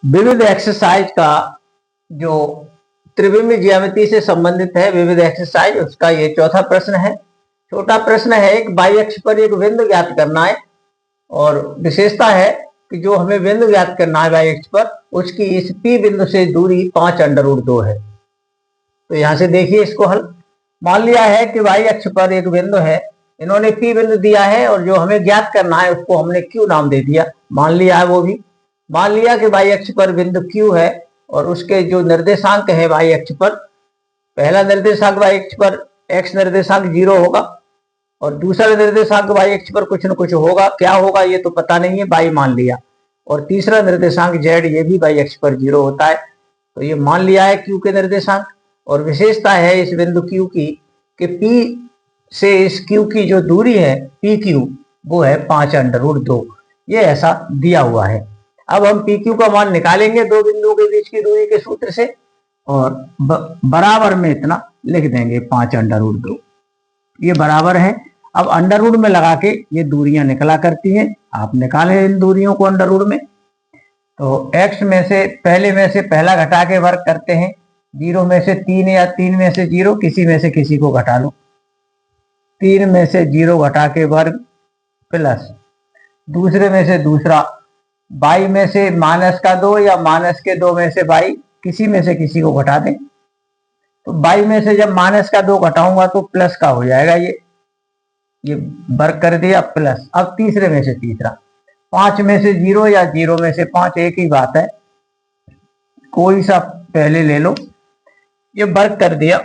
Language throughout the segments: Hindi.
विविध एक्सरसाइज का जो त्रिविमीय ज्यामिति से संबंधित है, विविध एक्सरसाइज, उसका ये चौथा प्रश्न है। छोटा प्रश्न है, एक बाई अक्ष पर एक बिंदु ज्ञात करना है और विशेषता है कि जो हमें बिंदु ज्ञात करना है बाई अक्ष पर, उसकी इस पी बिंदु से दूरी 5√2 है। तो यहां से देखिए इसको हल। मान लिया है कि बाई अक्ष पर एक बिंदु है, इन्होंने पी बिंदु दिया है और जो हमें ज्ञात करना है उसको हमने क्यू नाम दे दिया, मान लिया है। वो भी मान लिया कि बाई अक्ष पर बिंदु क्यू है और उसके जो निर्देशांक है बाई अक्ष पर, पहला निर्देशांक बाई अक्ष पर एक्स निर्देशांक 0 होगा और दूसरा निर्देशांक बाई अक्ष पर कुछ न कुछ होगा, क्या होगा ये तो पता नहीं है, बाई मान लिया। और तीसरा निर्देशांक जेड, ये भी बाई अक्ष पर 0 होता है। तो ये मान लिया है क्यू के निर्देशांक। और विशेषता है इस बिंदु क्यू की कि पी से इस क्यू की जो दूरी है पी क्यू, वो है 5√2। ये ऐसा दिया हुआ है। अब हम पी क्यू का मान निकालेंगे दो बिंदुओं के बीच की दूरी के सूत्र से और बराबर में इतना लिख देंगे 5√2। ये बराबर है। अब अंडर रूट में लगा के ये दूरियां निकला करती हैं, आप निकालें इन दूरियों को अंडर रूट में। तो x में से पहले में से पहला घटा के वर्ग करते हैं, 0 में से 3 या 3 में से 0, किसी में से किसी को घटा लो। 3 में से 0 घटा के वर्ग प्लस दूसरे में से दूसरा, बाई में से -2 या -2 में से बाई, किसी में से किसी को घटा दें। तो बाई में से जब -2 घटाऊंगा तो प्लस का हो जाएगा, ये वर्ग कर दिया प्लस। अब तीसरे में से तीसरा, 5 में से 0 या 0 में से 5, एक ही बात है, कोई सा पहले ले लो। ये वर्ग कर दिया।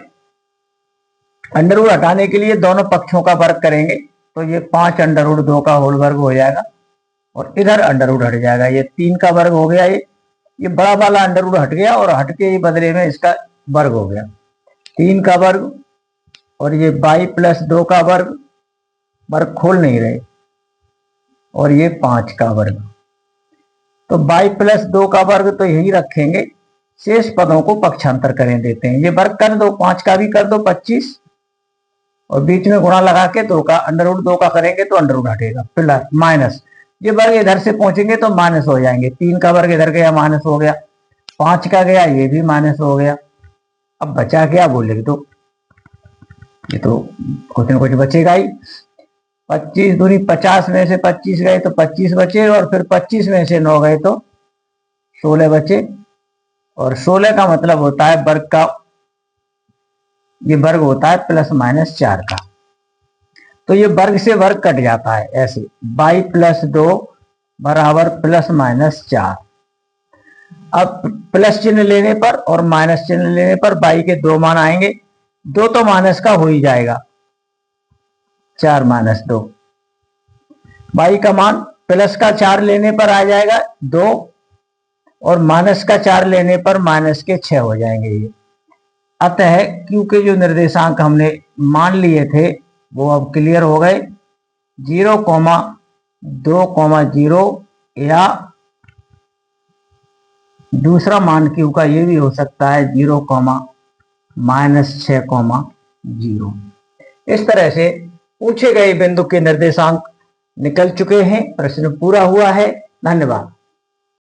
अंडर रूट हटाने के लिए दोनों पक्षों का वर्ग करेंगे तो ये 5√2 का होल वर्ग हो जाएगा और इधर अंडर रूट हट जाएगा, ये 3 का वर्ग हो गया। ये बड़ा वाला अंडर रूट हट गया और हट के बदले में इसका वर्ग हो गया, 3 का वर्ग। और ये बाई प्लस 2 का वर्ग, वर्ग खोल नहीं रहे, और ये 5 का वर्ग। तो बाई प्लस 2 का वर्ग तो यही रखेंगे, शेष पदों को पक्षांतर करें देते हैं। ये वर्ग कर दो, 5 का भी कर दो 25, और बीच में गुणा लगा के 2 का अंडर रूट 2 का करेंगे तो अंडर रूट हटेगा, प्लस माइनस। ये वर्ग इधर से पहुंचेंगे तो माइनस हो जाएंगे, 3 का वर्ग इधर गया माइनस हो गया, 5 का गया ये भी माइनस हो गया। अब बचा क्या वो लिख दो, ये तो कुछ न कुछ बचेगा ही। 25 दूनी 50 में से 25 गए तो 25 बचे, और फिर 25 में से 9 गए तो 16 बचे। और 16 का मतलब होता है वर्ग का, ये वर्ग होता है ±4 का। तो ये वर्ग से वर्ग कट जाता है ऐसे, बाई प्लस 2 बराबर ±4। अब प्लस चिन्ह लेने पर और माइनस चिन्ह लेने पर बाई के 2 मान आएंगे, 2 तो माइनस का हो ही जाएगा, 4 - 2। बाई का मान प्लस का 4 लेने पर आ जाएगा 2, और माइनस का 4 लेने पर माइनस के 6 हो जाएंगे ये। अतः क्यू के जो निर्देशांक हमने मान लिए थे वो अब क्लियर हो गए। 0,2,0 या दूसरा मान क्यू का ये भी हो सकता है 0,-6,0। इस तरह से पूछे गए बिंदु के निर्देशांक निकल चुके हैं। प्रश्न पूरा हुआ है। धन्यवाद।